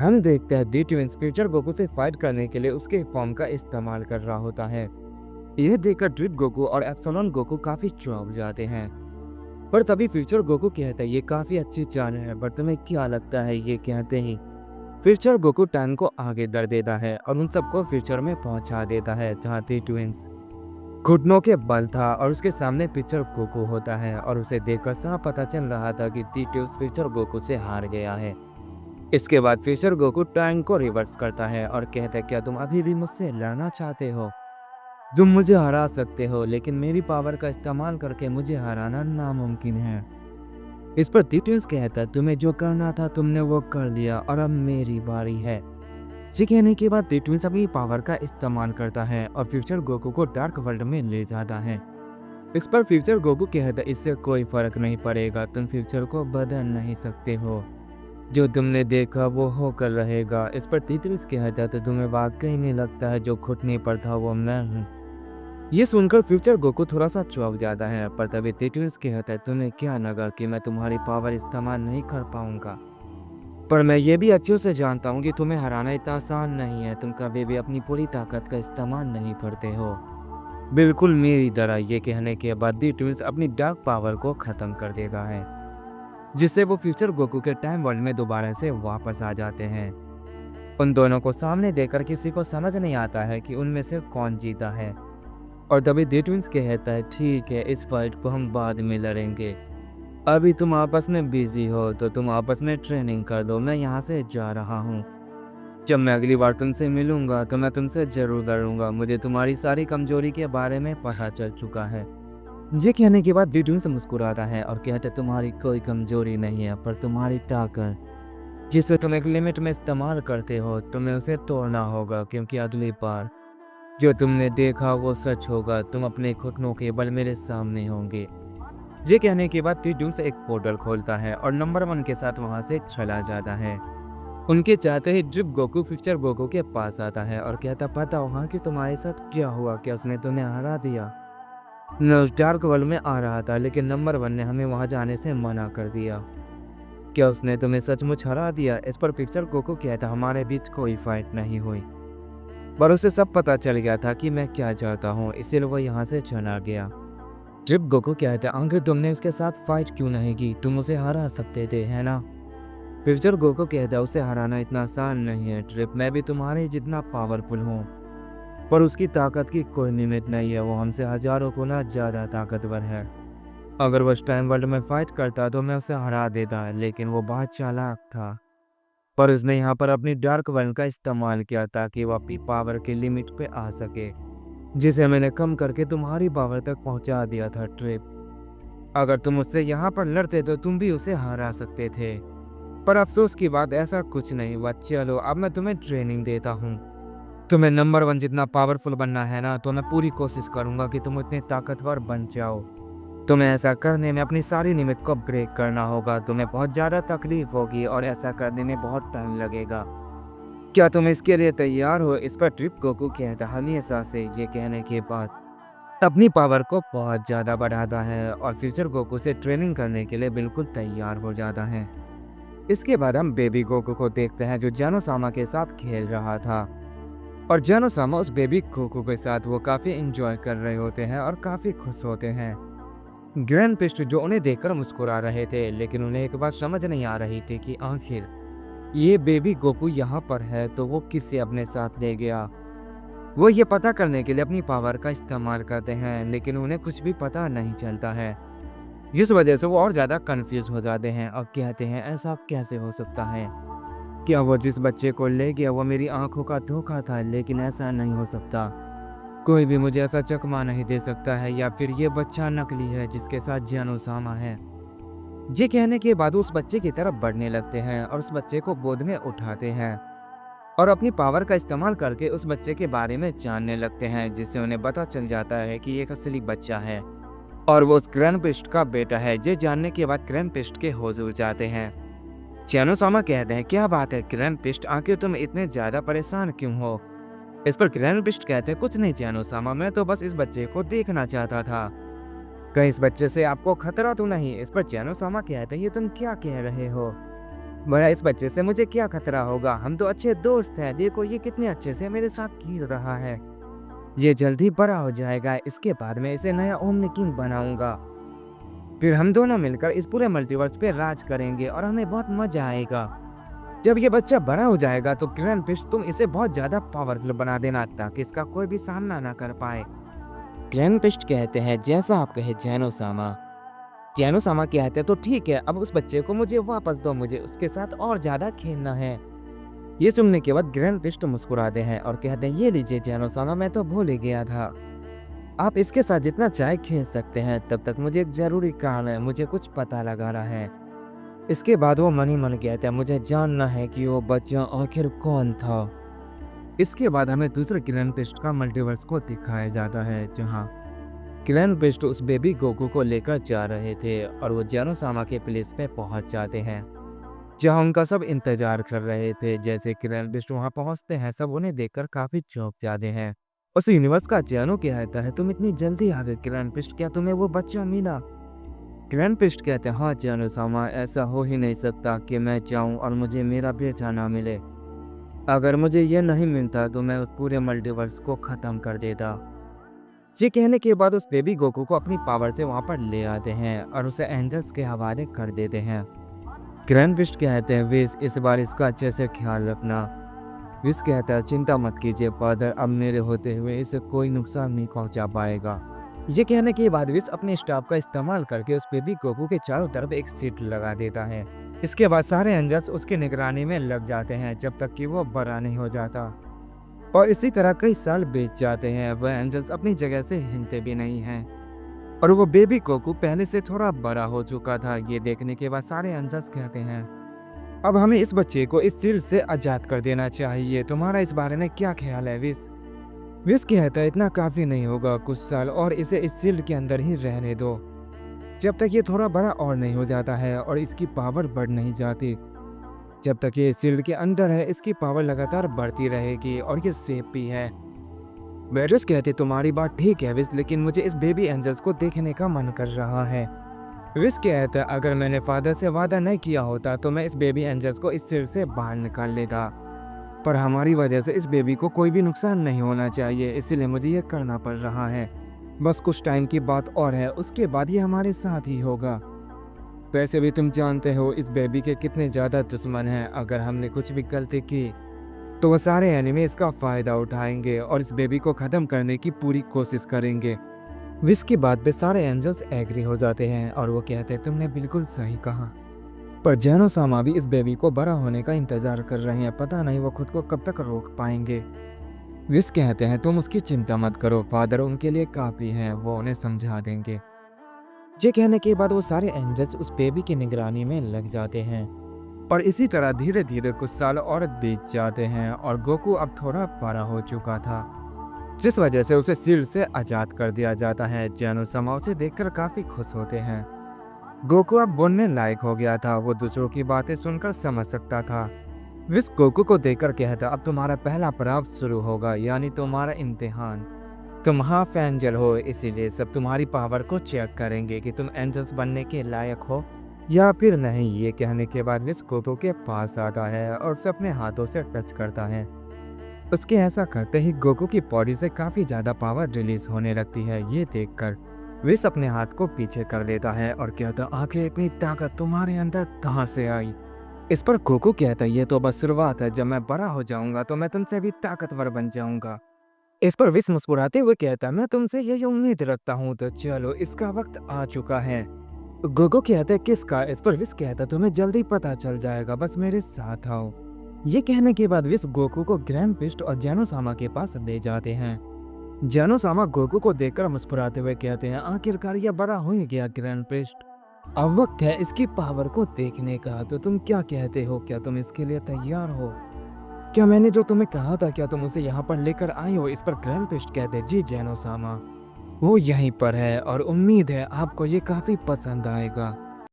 हम देखते हैं दी ट्विंस फ्यूचर गोकू से फाइट करने के लिए उसके फॉर्म का इस्तेमाल कर रहा होता है। यह देखकर ड्रिप गोकू और एप्सिलॉन गोकू काफी चौंक जाते हैं। पर तभी फ्यूचर गोकू कहता है ये काफी अच्छी चाल है, पर तुम्हें क्या लगता है? ये कहते ही फ्यूचर गोकू टैंग को आगे दर देता है और उन सबको फ्यूचर में पहुंचा देता है जहाँ दी ट्विंस घुटनों के बल था और उसके सामने फ्यूचर गोकू होता है और उसे देखकर साफ पता चल रहा था कि दी ट्विंस फ्यूचर गोकू से हार गया है। इसके बाद फ्यूचर गोकू टाइम को रिवर्स करता है और कहता है क्या तुम अभी भी मुझसे लड़ना चाहते हो? तुम मुझे हरा सकते हो, लेकिन मेरी पावर का इस्तेमाल करके मुझे हराना नामुमकिन है। इस पर टिटल्स कहता है तुम्हें जो करना था तुमने वो कर लिया और अब मेरी बारी है। ये कहने के बाद टिटल्स अपनी पावर का इस्तेमाल करता है और फ्यूचर गोकू को डार्क वर्ल्ड में ले जाता है। इस पर फ्यूचर गोकू कहता है इससे कोई फर्क नहीं पड़ेगा, तुम फ्यूचर को बदल नहीं सकते हो, जो तुमने देखा वो होकर रहेगा। इस पर टिटल्स कहता है तो तुम्हें वाकई नहीं लगता है जो घुटने पर था वो मैं हूँ? ये सुनकर फ्यूचर गोकू थोड़ा सा चौंक जाता है, पर तभी टिटल्स कहता है तुम्हें क्या लगा कि मैं तुम्हारी पावर इस्तेमाल नहीं कर पाऊंगा? पर मैं ये भी अच्छे से जानता हूँ कि तुम्हें हराना इतना आसान नहीं है, तुम कभी भी अपनी पूरी ताकत का इस्तेमाल नहीं करते हो, बिल्कुल मेरी तरह। ये कहने के बाद टिटल्स अपनी डार्क पावर को खत्म कर देता है, जिससे वो फ्यूचर गोकू के टाइम वर्ल्ड में दोबारा से वापस आ जाते हैं। उन दोनों को सामने देखकर किसी को समझ नहीं आता है कि उनमें से कौन जीता है। और तभी दी ट्विंस कहता है ठीक है, इस फाइट को हम बाद में लड़ेंगे, अभी तुम आपस में बिजी हो तो तुम आपस में ट्रेनिंग कर लो, मैं यहाँ से जा रहा हूँ। जब मैं अगली बार तुमसे मिलूंगा तो मैं तुमसे जरूर लड़ूंगा, मुझे तुम्हारी सारी कमजोरी के बारे में पता चल चुका है। ये कहने के बाद दी ट्विंस मुस्कुराता है और कहता है तुम्हारी कोई कमजोरी नहीं है, पर तुम्हारी ताकत जिसे तुम एक लिमिट में इस्तेमाल करते हो तुम्हें उसे तोड़ना होगा, क्योंकि अगली बार जो तुमने देखा वो सच होगा, तुम अपने घुटनों के बल मेरे सामने होंगे। ये कहने के बाद टिटल्स एक पोर्टल खोलता है और नंबर 1 के साथ वहां से चला जाता है। उनके चाहते ही ड्रिप गोकू फ्यूचर गोकू के पास आता है और कहता पता वहाँ कि तुम्हारे साथ क्या हुआ, क्या उसने तुम्हें हरा दिया? मैं उस डार्क वर्ल्ड में आ रहा था, लेकिन नंबर 1 ने हमें वहां जाने से मना कर दिया, क्या उसने तुम्हें सचमुच हरा दिया? इस पर फ्यूचर गोकू कहता हमारे बीच कोई फाइट नहीं हुई, पर उसे सब पता चल गया था कि मैं क्या चाहता हूँ, इसलिए वो यहाँ से चला गया। ट्रिप गोकू कहता है आखिर तुमने उसके साथ फाइट क्यों नहीं की, तुम उसे हरा सकते थे है ना? फ्यूचर गोकू कहता है उसे हराना इतना आसान नहीं है ट्रिप, मैं भी तुम्हारे जितना पावरफुल हूँ, पर उसकी ताकत की कोई लिमिट नहीं है, वो हमसे हजारों गुना ज्यादा ताकतवर है। अगर वो उस टाइम वर्ल्ड में फाइट करता तो मैं उसे हरा देता, लेकिन वो बहुत चालाक था, पर उसने यहाँ पर अपनी डार्क वर्ल्ड का इस्तेमाल किया ताकि वो अपनी पावर की लिमिट पे आ सके, जिसे मैंने कम करके तुम्हारी पावर तक पहुंचा दिया था ट्रिप। अगर तुम उससे यहाँ पर लड़ते तो तुम भी उसे हरा सकते थे, पर अफसोस की बात ऐसा कुछ नहीं हुआ। चलो अब मैं तुम्हें ट्रेनिंग देता हूँ, तुम्हें नंबर 1 जितना पावरफुल बनना है ना, तो मैं पूरी कोशिश करूंगा कि तुम इतने ताकतवर बन जाओ। तुम्हें ऐसा करने में अपनी सारी लिमिट को ब्रेक करना होगा, तुम्हें बहुत ज़्यादा तकलीफ होगी और ऐसा करने में बहुत टाइम लगेगा, क्या तुम इसके लिए तैयार हो? इस पर ट्रिप गोकू कहता हमेशा से। ये कहने के बाद अपनी पावर को बहुत ज़्यादा बढ़ाता है और फ्यूचर गोकू से ट्रेनिंग करने के लिए बिल्कुल तैयार हो जाता है। इसके बाद हम बेबी गोकू को देखते हैं जो जानो-सामा के साथ खेल रहा था, और जानो-सामा उस बेबी गोकू के साथ वो काफ़ी इंजॉय कर रहे होते हैं और काफ़ी खुश होते हैं। ग्रैंड पिस्ट जो उन्हें देखकर मुस्कुरा रहे थे, लेकिन उन्हें एक बात समझ नहीं आ रही थी कि आखिर ये बेबी गोकू यहाँ पर है तो वो किससे अपने साथ ले गया। वो ये पता करने के लिए अपनी पावर का इस्तेमाल करते हैं, लेकिन उन्हें कुछ भी पता नहीं चलता है। इस वजह से वो और ज़्यादा कंफ्यूज हो जाते हैं और कहते हैं ऐसा कैसे हो सकता है, क्या वो जिस बच्चे को ले गया वो मेरी आंखों का धोखा था? लेकिन ऐसा नहीं हो सकता, कोई भी मुझे ऐसा चकमा नहीं दे सकता है, या फिर ये बच्चा नकली है जिसके साथ जानो-सामा है। ये कहने के बाद उस बच्चे की तरफ बढ़ने लगते हैं और उस बच्चे को गोद में उठाते हैं और अपनी पावर का इस्तेमाल करके उस बच्चे के बारे में जानने लगते हैं, जिससे उन्हें पता चल जाता है कि ये एक असली बच्चा है और वो उस ग्रैंडपिस्ट का बेटा है। ये जानने के बाद ग्रैंडपिस्ट के हुजूर जाते हैं। जानो-सामा कहते हैं क्या बात है ग्रैंडपिस्ट, आखिर तुम इतने ज्यादा परेशान क्यों हो? इस पर ग्रैंडपिस्ट कहते हैं कुछ नहीं जानो-सामा, मैं तो बस इस बच्चे को देखना चाहता था, कहीं इस बच्चे से आपको खतरा तो नहीं? इस पर जानो-सामा कहते हैं ये तुम क्या कह रहे हो? बड़ा इस बच्चे से मुझे क्या खतरा होगा, हम तो अच्छे दोस्त हैं, देखो ये कितने अच्छे से मेरे साथ खेल रहा है। ये जल्दी बड़ा हो जाएगा, इसके बाद मैं इसे नया ओमनी किंग बनाऊंगा। फिर हम दोनों मिलकर इस पूरे मल्टीवर्स पे राज करेंगे और हमें बहुत मजा आएगा। जब ये बच्चा बड़ा हो जाएगा तो किरण फिश तुम इसे बहुत ज्यादा पावरफुल बना देना ताकि इसका कोई भी सामना ना कर पाए। किरण फिश कहते हैं जैसा आप कहे जैनो सामा। जैनो सामा कहते हैं तो ठीक है, अब उस बच्चे को मुझे वापस दो, मुझे उसके साथ और ज्यादा खेलना है। ये सुनने के बाद ग्रैंड फिश तो मुस्कुराते हैं और कहते हैं ये लीजिए जैनो सामा, मैं तो भूल ही गया था, आप इसके साथ जितना चाहे खेल सकते हैं, तब तक मुझे एक जरूरी काम है, मुझे कुछ पता लगा रहा है। इसके बाद वो मन ही मन कहता है मुझे जानना है कि वो बच्चा आखिर कौन था। इसके बाद हमें दूसरे किरण पिस्ट का मल्टीवर्स को दिखाया जाता है जहाँ किरण पिस्ट उस बेबी गोकू को लेकर जा रहे थे और वो जैनो सामा के प्लेस पे पहुंच जाते हैं जहाँ उनका सब इंतजार कर रहे थे। जैसे किरण पिस्ट वहां पहुंचते हैं, सब उन्हें देखकर काफी चौंक जाते हैं। उस यूनिवर्स का जैनो कहता है तुम इतनी जल्दी आ गए किरण पिस्ट, क्या तुम्हें वो बच्चा मिला? किरण पिस्ट कहते हैं हाँ जैनो सामा, ऐसा हो ही नहीं सकता कि मैं जाऊं और मुझे मेरा बेटा ना मिले। अगर मुझे ये नहीं मिलता तो मैं उस पूरे मल्टीवर्स को खत्म कर देता। ये कहने के बाद उस बेबी गोकू को अपनी पावर से वहां पर ले आते हैं और उसे एंजल्स के हवाले कर देते हैं। किरण पिस्ट कहते हैं विस इस बार इसका अच्छे से ख्याल रखना। विस कहता है चिंता मत कीजिए फादर, अब मेरे होते हुए इसे कोई नुकसान नहीं पहुंचा पाएगा। ये कहने के बाद विस अपने स्टाफ का इस्तेमाल करके उस बेबी गोकू के चारों तरफ एक सीट लगा देता है। इसके बाद सारे एंजल्स उसकी निगरानी में लग जाते हैं जब तक कि वो बड़ा नहीं हो जाता। और इसी तरह कई साल बीत जाते हैं, वह एंजल्स अपनी जगह से हिलते भी नहीं हैं और वो बेबी गोकू पहले से थोड़ा बड़ा हो चुका था। ये देखने के बाद सारे एंजल्स कहते हैं अब हमें इस बच्चे को इस सील से आजाद कर देना चाहिए, तुम्हारा इस बारे में क्या ख्याल है विस? विस कहता है इतना काफी नहीं होगा, कुछ साल और इसे इस सील के अंदर ही रहने दो जब तक ये थोड़ा बड़ा और नहीं हो जाता है और इसकी पावर बढ़ नहीं जाती। जब तक ये सील के अंदर है इसकी पावर लगातार बढ़ती रहेगी और ये सेफ भी है। वेरस कहते तुम्हारी बात ठीक है विस, लेकिन मुझे इस बेबी एंजल्स को देखने का मन कर रहा है। विस कहता अगर मैंने फादर से वादा नहीं किया होता तो मैं इस बेबी एंजल्स को इस सिर से बाहर निकाल लेता, पर हमारी वजह से इस बेबी को कोई भी नुकसान नहीं होना चाहिए, इसीलिए मुझे ये करना पड़ रहा है। बस कुछ टाइम की बात और है, उसके बाद ये हमारे साथ ही होगा। वैसे भी तुम जानते हो इस बेबी के कितने ज़्यादा दुश्मन हैं, अगर हमने कुछ भी गलती की तो वह सारे एनिमे इसका फ़ायदा उठाएंगे और इस बेबी को ख़त्म करने की पूरी कोशिश करेंगे। विस की बात पे सारे एंजल्स एग्री हो जाते हैं और वो कहते हैं तुमने बिल्कुल सही कहा। पर जैनो सामा भी इस बेबी को बड़ा होने का इंतजार कर रहे हैं, पता नहीं वो खुद को कब तक रोक पाएंगे। विस कहते हैं तुम उसकी चिंता मत करो, फादर उनके लिए काफ़ी है, वो उन्हें समझा देंगे। ये कहने के बाद वो सारे एंजल्स उस बेबी की निगरानी में लग जाते हैं और इसी तरह धीरे धीरे कुछ साल और बीत जाते हैं और गोकू अब थोड़ा बड़ा हो चुका था, जिस वजह से उसे सील से आजाद कर दिया जाता है। जैनो सामा उसे देखकर काफी खुश होते हैं। गोकू अब बोलने लायक हो गया था, वो दूसरों की बातें सुनकर समझ सकता था। विस गोकू को देखकर कहता अब तुम्हारा पहला पड़ाव शुरू होगा, यानी तुम्हारा इम्तिहान। तुम हाफ एंजल हो, इसीलिए सब तुम्हारी पावर को चेक करेंगे कि तुम एंजल्स बनने के लायक हो या फिर नहीं। ये कहने के बाद विस गोकू के पास आता है और उसे अपने हाथों से टच करता है। उसके ऐसा करते ही गोकू की बॉडी से काफी ज्यादा पावर रिलीज होने लगती है। ये देखकर विस अपने हाथ को पीछे कर लेता है और कहता आखिर इतनी ताकत तुम्हारे अंदर कहाँ से आई? इस पर गोकू कहता ये तो बस शुरुआत है, जब मैं बड़ा हो जाऊंगा तो मैं तुमसे भी ताकतवर बन जाऊंगा। इस पर विस मुस्कुराते हुए कहता मैं तुमसे यही उम्मीद रखता हूँ, तो चलो इसका वक्त आ चुका है। गोकू कहता किसका? इस पर विस कहता तुम्हें जल्दी पता चल जाएगा, बस मेरे साथ आओ। ये कहने के बाद विस गोकू को ग्रैंड पिस्ट और जैनो सामा के पास ले जाते हैं। जैनो सामा गोकू को देखकर मुस्कुराते हुए कहते हैं आखिरकार यह बड़ा हो ही गया ग्रैंड पिस्ट, अब वक्त है इसकी पावर को देखने का। तो तुम क्या कहते हो, क्या तुम इसके लिए तैयार हो? क्या मैंने जो तुम्हें कहा था क्या तुम उसे यहाँ पर लेकर आए हो? इस पर ग्रैंड पिस्ट कहते जी जैनो सामा, वो यहीं पर है और उम्मीद है आपको ये काफी पसंद आएगा।